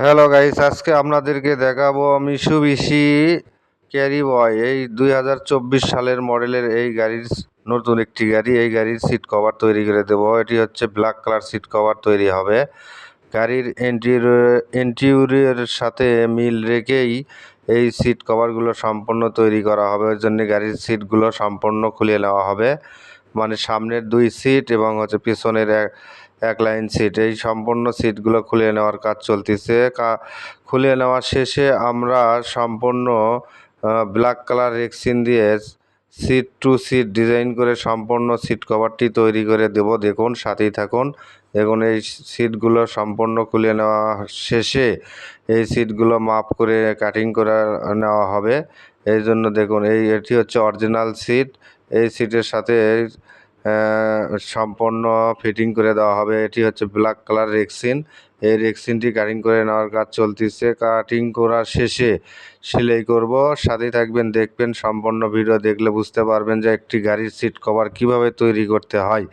Hello guys, আজকে আপনাদেরকে দেখাবো মিশুবিশি ক্যারি বয়। এই 2024 সালের মডেলের এই গাড়ির নতুন একটি গাড়ি। এই গাড়ির সিট কভার তৈরি করে দেবো। এটি হচ্ছে ব্ল্যাক কালার সিট কভার তৈরি হবে। গাড়ির ইন্টেরিয়রের সাথে মিল রেখেই এই সিট কভারগুলো সম্পূর্ণ তৈরি করা হবে। ওই জন্য গাড়ির সিটগুলো সম্পূর্ণ খুলে নেওয়া হবে, মানে সামনের 2 সিট এবং হচ্ছে পিছনের এক লাইন সিট, এই সম্পূর্ণ সিটগুলো খুলে নেওয়ার কাজ চলতেছে। খুলে নেওয়ার শেষে আমরা সম্পূর্ণ ব্ল্যাক কালার রেক্সিন দিয়ে সিট টু সিট ডিজাইন করে সম্পূর্ণ সিট কভারটি তৈরি করে দেব। দেখুন, সাথেই থাকুন। দেখুন, এই সিটগুলো সম্পূর্ণ খুলে নেওয়া শেষে এই সিটগুলো মাপ করে কাটিং করে নেওয়া হবে। এই জন্য দেখুন, এটি হচ্ছে অরিজিনাল সিট। এই সিটের সাথে সম্পূর্ণ ফিটিং করে দেওয়া হবে। এটি হচ্ছে ব্ল্যাক কালার রেক্সিন। এই রেক্সিনটি কাটিং করে নেওয়ার কাজ চলতেছে। কাটিং করার শেষে সেলাই করব। সাথেই থাকবেন, দেখবেন। সম্পূর্ণ ভিডিও দেখলে বুঝতে পারবেন যে একটি গাড়ির সিট কভার কিভাবে তৈরি করতে হয়।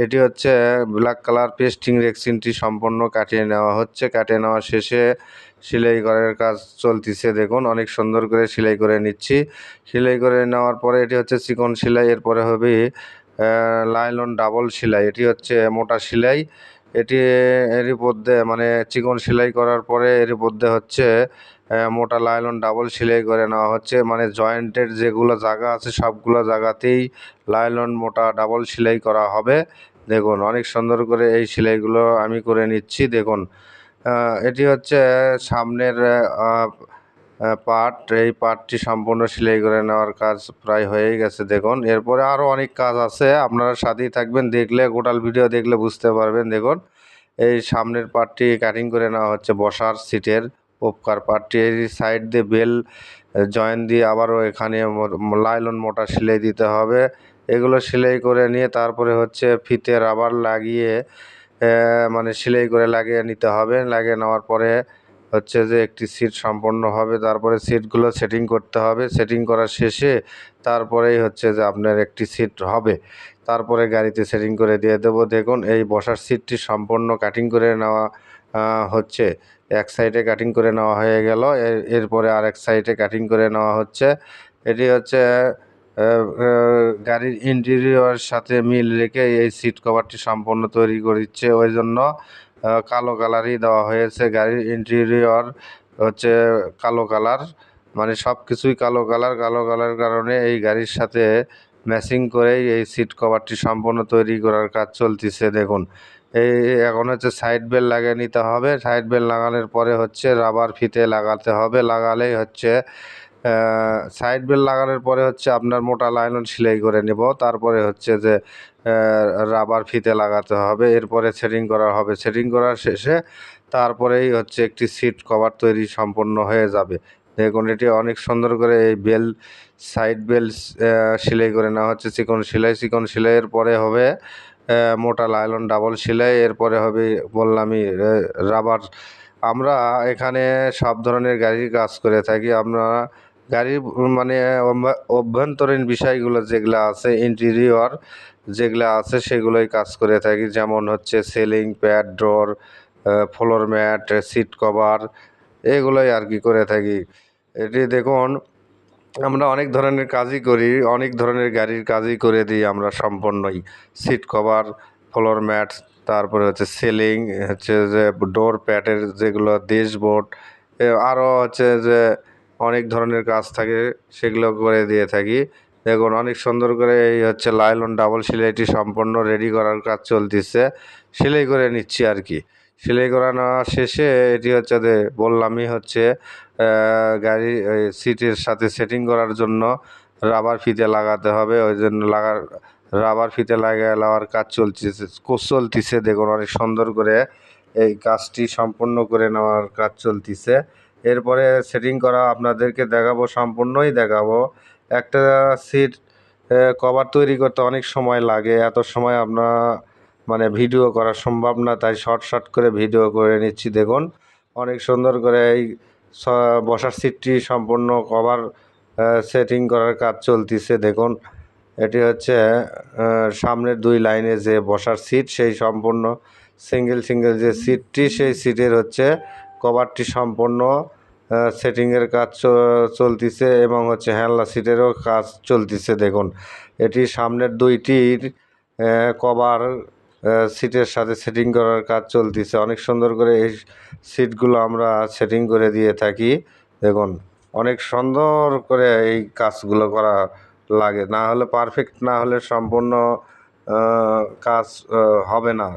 এটি হচ্ছে ব্ল্যাক কালার পেস্টিং রেক্সিনটি সম্পূর্ণ কাটিয়ে নেওয়া হচ্ছে। কাটিয়ে নেওয়া শেষে সেলাই করার কাজ চলতেছে। দেখুন, অনেক সুন্দর করে সেলাই করে নিচ্ছি। সেলাই করে নেওয়ার পরে এটি হচ্ছে চিকন সেলাই। এরপরে হবে লাইলন ডাবল সেলাই। এটি হচ্ছে মোটা সেলাই। এটি এর মধ্যে মানে চিকন সেলাই করার পরে এর মধ্যে হচ্ছে মোটা লাইলন ডাবল সেলাই করে নেওয়া হচ্ছে। মানে জয়েন্টের যেগুলো জায়গা আছে সবগুলো জায়গাতেই লাইলন মোটা ডাবল সেলাই করা হবে। দেখুন, অনেক সুন্দর করে এই সেলাইগুলো আমি করে নিচ্ছি। দেখুন, এটি হচ্ছে সামনের পার্ট। এই পার্টটি সম্পূর্ণ সেলাই করে নেওয়ার কাজ প্রায় হয়েই গেছে। দেখুন, এরপরে আরও অনেক কাজ আছে। আপনারা সাথেই থাকবেন, দেখলে গোটাল ভিডিও দেখলে বুঝতে পারবেন। দেখুন, এই সামনের পার্টটি কাটিং করে নেওয়া হচ্ছে বসার সিটের উপকার পার্টটি। এই সাইড দিয়ে বেল জয়েন দিয়ে আবারও এখানে লাইলন মোটা সেলাই দিতে হবে। এগুলো সেলাই করে নিয়ে তারপরে হচ্ছে ফিতে রাবার লাগিয়ে মানে সেলাই করে লাগিয়ে নিতে হবে। লাগিয়ে নেওয়ার পরে হচ্ছে যে একটি সিট সম্পন্ন হবে। তারপরে সিটগুলো সেটিং করতে হবে। সেটিং করার শেষে তারপরেই হচ্ছে যে আপনার একটি সিট হবে। তারপরে গাড়িতে সেটিং করে দিয়ে দেবো। দেখুন, এই বসার সিটটি সম্পূর্ণ কাটিং করে নেওয়া হচ্ছে। এক সাইডে কাটিং করে নেওয়া হয়ে গেল। এরপরে আরেক সাইডে কাটিং করে নেওয়া হচ্ছে। এটি হচ্ছে গাড়ির ইন্টেরিয়রের সাথে মিল রেখে এই সিট কভারটি সম্পূর্ণ তৈরি করছে। ওই জন্য কালো কালারই দেওয়া হয়েছে। গাড়ির ইন্টেরিয়র হচ্ছে কালো কালার, মানে সব কিছুই কালো কালার। কালো কালার কারণে এই গাড়ির সাথে ম্যাচিং করেই এই সিট কভারটি সম্পূর্ণ তৈরি করার কাজ চলতেছে। দেখুন, এই এখন হচ্ছে সাইড বেল্ট লাগিয়ে নিতে হবে। সাইড বেল্ট লাগানোর পরে হচ্ছে রাবার ফিতে লাগাতে হবে। লাগালেই হচ্ছে সাইড বেল্ট লাগানোর পরে হচ্ছে আপনার মোটা লাইলন সেলাই করে নেব। তারপরে হচ্ছে যে রাবার ফিতে লাগাতে হবে। এরপরে সেটিং করা হবে। সেটিং করার শেষে তারপরেই হচ্ছে একটি সিট কভার তৈরি সম্পন্ন হয়ে যাবে। দেখুন, এটি অনেক সুন্দর করে এই সাইড বেল্ট সেলাই করে নেওয়া হচ্ছে। চিকন সেলাই। চিকন সেলাইয়ের পরে হবে মোটা লাইলন ডাবল সেলাই। এরপরে হবে বললামই রাবার। আমরা এখানে সব ধরনের গাড়ির কাজ করে থাকি। আমরা গাড়ির মানে অভ্যন্তরীণ বিষয়গুলো যেগুলো আছে, ইন্টেরিয়র যেগুলো আছে সেগুলোই কাজ করে থাকি। যেমন হচ্ছে সিলিং, প্যাড, ডোর, ফ্লোর ম্যাট, সিট কভার, এগুলোই আর কি করে থাকি। এটি দেখুন, আমরা অনেক ধরনের কাজই করি। অনেক ধরনের গাড়ির কাজই করে দিই আমরা সম্পূর্ণই। সিট কভার, ফ্লোর ম্যাট, তারপরে হচ্ছে সিলিং, হচ্ছে যে ডোর প্যাডের যেগুলো ড্যাশবোর্ড, আরও হচ্ছে যে অনেক ধরনের কাজ থাকে, সেগুলো করে দিয়ে থাকি। দেখুন, অনেক সুন্দর করে এই হচ্ছে লাইলন ডাবল সেলাইটি সম্পূর্ণ রেডি করার কাজ চলতেছে। সেলাই করে নিচ্ছি আর কি। সেলাই করানো শেষে এটি হচ্ছে যে বললামই হচ্ছে গাড়ি সিটের সাথে সেটিং করার জন্য রাবার ফিতে লাগাতে হবে। ওই জন্য রাবার ফিতে লাগিয়ে নেওয়ার কাজ চলতিছে। দেখুন, অনেক সুন্দর করে এই কাজটি সম্পূর্ণ করে নেওয়ার কাজ চলতিছে। এরপরে সেটিং করা আপনাদেরকে দেখাবো, সম্পূর্ণই দেখাবো। একটা সিট কভার তৈরি করতে অনেক সময় লাগে। এত সময় আপনার মানে ভিডিও করা সম্ভব না, তাই শর্ট করে ভিডিও করে নিচ্ছি। দেখুন, অনেক সুন্দর করে এই বসার সিটটি সম্পূর্ণ কভার সেটিং করার কাজ চলতিছে। দেখুন, এটি হচ্ছে সামনের 2 লাইনে যে বসার সিট, সেই সম্পূর্ণ সিঙ্গেল যে সিটটি, সেই সিটের হচ্ছে কভারটি সম্পূর্ণ সেটিংয়ের কাজ চলতিছে এবং হচ্ছে হ্যান্ডলা সিটেরও কাজ চলতিছে। দেখুন এটি সামনের দুইটির কভার সিটের সাথে সেটিং করার কাজ চলতিছে। অনেক সুন্দর করে এই সিটগুলো আমরা সেটিং করে দিয়ে থাকি। দেখুন অনেক সুন্দর করে এই কাজগুলো করা লাগে, না হলে পারফেক্ট না হলে সম্পূর্ণ কাজ হবে না।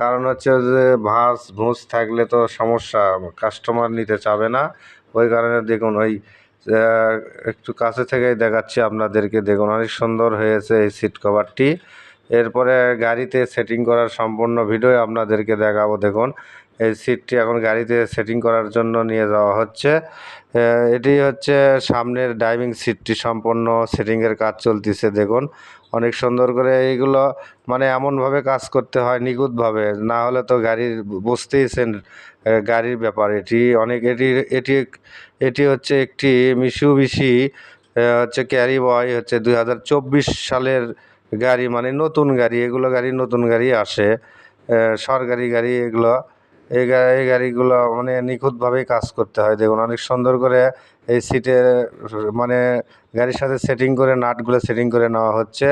কারণ হচ্ছে যে ভাঁজ ভুঁজ থাকলে তো সমস্যা, কাস্টমার নিতে চাবে না। ওই কারণে দেখুন ওই একটু কাছে থেকেই দেখাচ্ছি আপনাদেরকে। দেখুন অনেক সুন্দর হয়েছে এই সিট কভারটি। এরপরে গাড়িতে সেটিং করার সম্পূর্ণ ভিডিও আপনাদেরকে দেখাবো। দেখুন এই সিটটি এখন গাড়িতে সেটিং করার জন্য নিয়ে যাওয়া হচ্ছে। এটি হচ্ছে সামনের ড্রাইভিং সিটটি সম্পূর্ণ সেটিংয়ের কাজ চলতিছে। দেখুন অনেক সুন্দর করে এইগুলো মানে এমনভাবে কাজ করতে হয় নিখুঁতভাবে, না হলে তো গাড়ির বুঝতেইছেন গাড়ির ব্যাপার। এটি অনেক এটি এটি হচ্ছে একটি মিৎসুবিশি হচ্ছে ক্যারি বয় হচ্ছে 2024 সালের গাড়ি, মানে নতুন গাড়ি। এগুলো গাড়ি নতুন গাড়ি আসে, সরকারি গাড়ি এগুলো। এই গাড়িগুলো মানে নিখুঁতভাবেই কাজ করতে হয়। দেখুন অনেক সুন্দর করে এই সিটে মানে গাড়ির সাথে সেটিং করে নাটগুলো সেটিং করে নেওয়া হচ্ছে।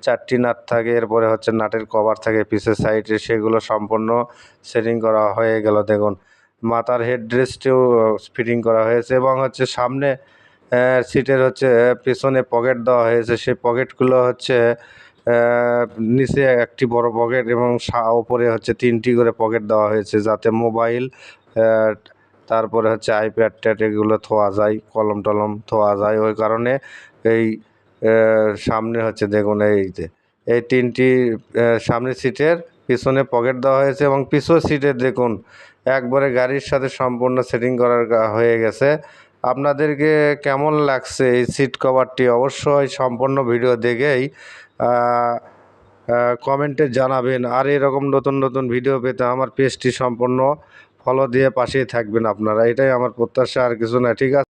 4টি নাট থাকে, এরপরে হচ্ছে নাটের কভার থাকে পিছের সাইডে, সেগুলো সম্পূর্ণ সেটিং করা হয়ে গেল। দেখুন মাথার হেডরেস্টেও ফিটিং করা হয়েছে এবং হচ্ছে সামনে সিটের হচ্ছে পেছনে পকেট দেওয়া হয়েছে। সেই পকেটগুলো হচ্ছে নিচে একটি বড় পকেট এবং ওপরে হচ্ছে 3টি করে পকেট দেওয়া হয়েছে, যাতে মোবাইল তারপরে হচ্ছে আইপ্যাড ট্যাড এগুলো থোয়া যায়, কলম টলম থোয়া যায়। ওই কারণে এই সামনে হচ্ছে দেখুন এই 3টি সামনের সিটের পিছনে পকেট দেওয়া হয়েছে এবং পিছনের সিটে দেখুন একবারে গাড়ির সাথে সম্পূর্ণ সেটিং করার হয়ে গেছে। আপনাদেরকে কেমন লাগছে এই সিট কভারটি অবশ্যই সম্পূর্ণ ভিডিও দেখেই কমেন্টে জানাবেন। আর এরকম নতুন নতুন ভিডিও পেতে আমার পেজটি সম্পূর্ণ ফলো দিয়ে পাশেই থাকবেন আপনারা, এটাই আমার প্রত্যাশা, আর কিছু না। ঠিক আছে।